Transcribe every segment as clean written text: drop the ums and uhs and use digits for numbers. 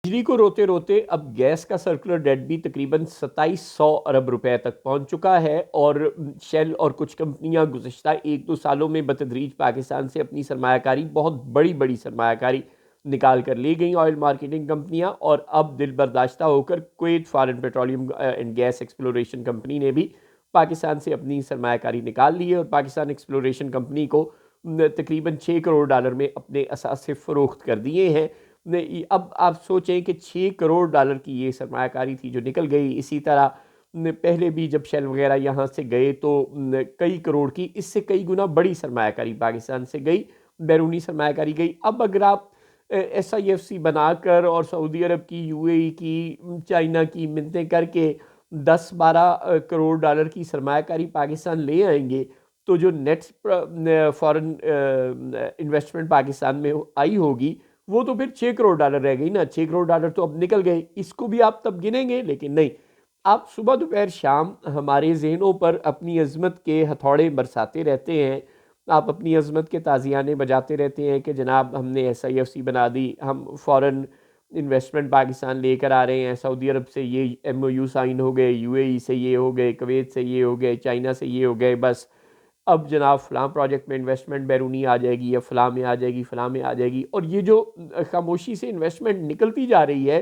بجلی کو روتے روتے اب گیس کا سرکولر ڈیٹ بھی تقریباً 2700 ارب روپے تک پہنچ چکا ہے، اور شیل اور کچھ کمپنیاں گزشتہ 1-2 سالوں میں بتدریج پاکستان سے اپنی سرمایہ کاری، بہت بڑی بڑی سرمایہ کاری نکال کر لے گئیں آئل مارکیٹنگ کمپنیاں، اور اب دل برداشتہ ہو کر Kuwait foreign petroleum and gas exploration company نے بھی پاکستان سے اپنی سرمایہ کاری نکال لی ہے، اور پاکستان ایکسپلوریشن کمپنی کو تقریباً $6 کروڑ میں اپنے اثاثے فروخت کر دیے ہیں۔ اب آپ سوچیں کہ $6 کروڑ کی یہ سرمایہ کاری تھی جو نکل گئی۔ اسی طرح پہلے بھی جب شیل وغیرہ یہاں سے گئے تو کئی کروڑ کی، اس سے کئی گنا بڑی سرمایہ کاری پاکستان سے گئی، بیرونی سرمایہ کاری گئی۔ اب اگر آپ SIFC بنا کر اور سعودی عرب کی، UAE کی، چائنا کی منتیں کر کے $10-12 کروڑ کی سرمایہ کاری پاکستان لے آئیں گے، تو جو نیٹ فارن انویسٹمنٹ پاکستان میں آئی ہوگی وہ تو پھر $6 کروڑ رہ گئی نا۔ $6 کروڑ تو اب نکل گئے، اس کو بھی آپ تب گنیں گے، لیکن نہیں، آپ صبح دوپہر شام ہمارے ذہنوں پر اپنی عظمت کے ہتھوڑے برساتے رہتے ہیں، آپ اپنی عظمت کے تازیانے بجاتے رہتے ہیں کہ جناب ہم نے SIFC بنا دی، ہم فورن انویسٹمنٹ پاکستان لے کر آ رہے ہیں، سعودی عرب سے یہ MOU سائن ہو گئے، UAE سے یہ ہو گئے، کویت سے یہ ہو گئے، چائنا سے یہ ہو گئے، بس اب جناب فلاں پروجیکٹ میں انویسٹمنٹ بیرونی آ جائے گی، یا فلاں میں آ جائے گی، فلاں میں آ جائے گی، اور یہ جو خاموشی سے انویسٹمنٹ نکلتی جا رہی ہے،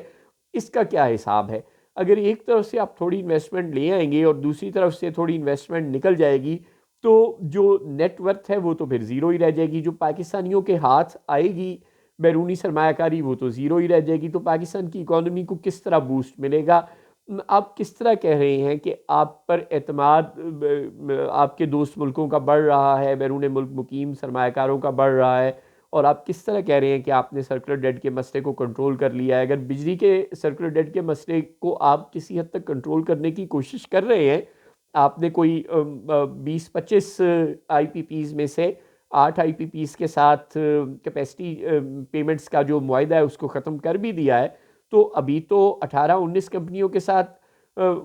اس کا کیا حساب ہے؟ اگر ایک طرف سے آپ تھوڑی انویسٹمنٹ لے آئیں گے اور دوسری طرف سے تھوڑی انویسٹمنٹ نکل جائے گی، تو جو نیٹ ورتھ ہے وہ تو پھر زیرو ہی رہ جائے گی، جو پاکستانیوں کے ہاتھ آئے گی بیرونی سرمایہ کاری وہ تو زیرو ہی رہ جائے گی۔ تو پاکستان کی اکانومی کو کس طرح بوسٹ ملے گا؟ آپ کس طرح کہہ رہے ہیں کہ آپ پر اعتماد آپ کے دوست ملکوں کا بڑھ رہا ہے، بیرون ملک مقیم سرمایہ کاروں کا بڑھ رہا ہے، اور آپ کس طرح کہہ رہے ہیں کہ آپ نے سرکولر ڈیٹ کے مسئلے کو کنٹرول کر لیا ہے؟ اگر بجلی کے سرکولر ڈیٹ کے مسئلے کو آپ کسی حد تک کنٹرول کرنے کی کوشش کر رہے ہیں، آپ نے کوئی 20-25 IPPs میں سے 8 IPPs کے ساتھ کیپیسٹی پیمنٹس کا جو معاہدہ ہے اس کو ختم کر بھی دیا ہے، تو ابھی تو 18-19 کمپنیوں کے ساتھ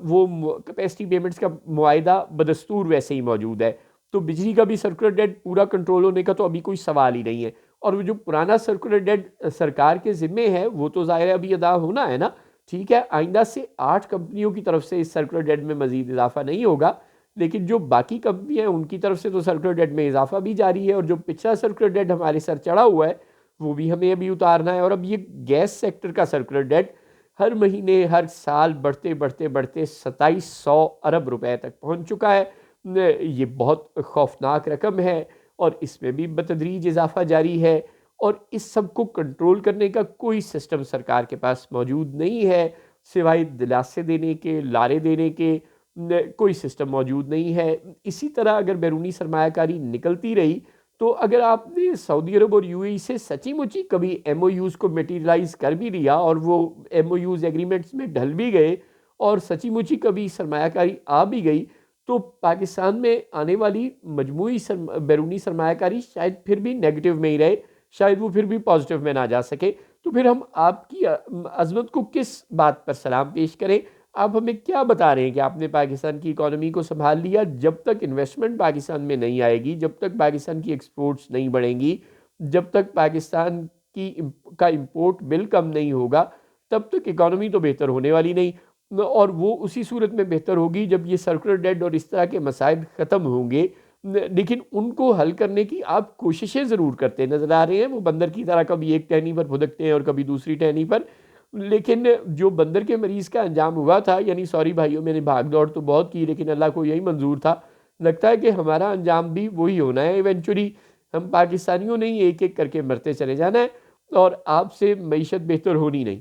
وہ کیپیسٹی پیمنٹس کا معاہدہ بدستور ویسے ہی موجود ہے، تو بجلی کا بھی سرکولر ڈیٹ پورا کنٹرول ہونے کا تو ابھی کوئی سوال ہی نہیں ہے۔ اور وہ جو پرانا سرکولر ڈیٹ سرکار کے ذمے ہے وہ تو ظاہر ہے ابھی ادا ہونا ہے نا، ٹھیک ہے، آئندہ سے 8 کمپنیوں کی طرف سے اس سرکولر ڈیٹ میں مزید اضافہ نہیں ہوگا، لیکن جو باقی کمپنیاں ہیں ان کی طرف سے تو سرکولر ڈیٹ میں اضافہ بھی جاری ہے، اور جو پچھلا سرکولر ڈیٹ ہمارے سر چڑھا ہوا ہے وہ بھی ہمیں ابھی اتارنا ہے۔ اور اب یہ گیس سیکٹر کا سرکولر ڈیٹ ہر مہینے ہر سال بڑھتے بڑھتے بڑھتے 2700 ارب روپے تک پہنچ چکا ہے۔ یہ بہت خوفناک رقم ہے، اور اس میں بھی بتدریج اضافہ جاری ہے، اور اس سب کو کنٹرول کرنے کا کوئی سسٹم سرکار کے پاس موجود نہیں ہے، سوائے دلاسے دینے کے، لارے دینے کے، کوئی سسٹم موجود نہیں ہے۔ اسی طرح اگر بیرونی سرمایہ کاری نکلتی رہی، تو اگر آپ نے سعودی عرب اور UAE سے سچی مچی کبھی MOUs کو میٹیریلائز کر بھی لیا، اور وہ MOUs ایگریمنٹس میں ڈھل بھی گئے، اور سچی مچی کبھی سرمایہ کاری آ بھی گئی، تو پاکستان میں آنے والی مجموعی بیرونی سرمایہ کاری شاید پھر بھی نیگیٹو میں ہی رہے، شاید وہ پھر بھی پازیٹیو میں نہ جا سکے۔ تو پھر ہم آپ کی عظمت کو کس بات پر سلام پیش کریں؟ آپ ہمیں کیا بتا رہے ہیں کہ آپ نے پاکستان کی اکانومی کو سنبھال لیا؟ جب تک انویسٹمنٹ پاکستان میں نہیں آئے گی، جب تک پاکستان کی ایکسپورٹس نہیں بڑھیں گی، جب تک پاکستان کا امپورٹ بل کم نہیں ہوگا، تب تک اکانومی تو بہتر ہونے والی نہیں، اور وہ اسی صورت میں بہتر ہوگی جب یہ سرکولر ڈیٹ اور اس طرح کے مسائل ختم ہوں گے۔ لیکن ان کو حل کرنے کی آپ کوششیں ضرور کرتے نظر آ رہے ہیں، وہ بندر کی طرح کبھی ایک ٹہنی پر پھدکتے ہیں اور کبھی دوسری ٹہنی پر، لیکن جو بندر کے مریض کا انجام ہوا تھا، یعنی سوری بھائیوں، میں نے بھاگ دوڑ تو بہت کی لیکن اللہ کو یہی منظور تھا، لگتا ہے کہ ہمارا انجام بھی وہی ہونا ہے ایونچولی۔ ہم پاکستانیوں نے ہی ایک ایک کر کے مرتے چلے جانا ہے، اور آپ سے معیشت بہتر ہونی نہیں۔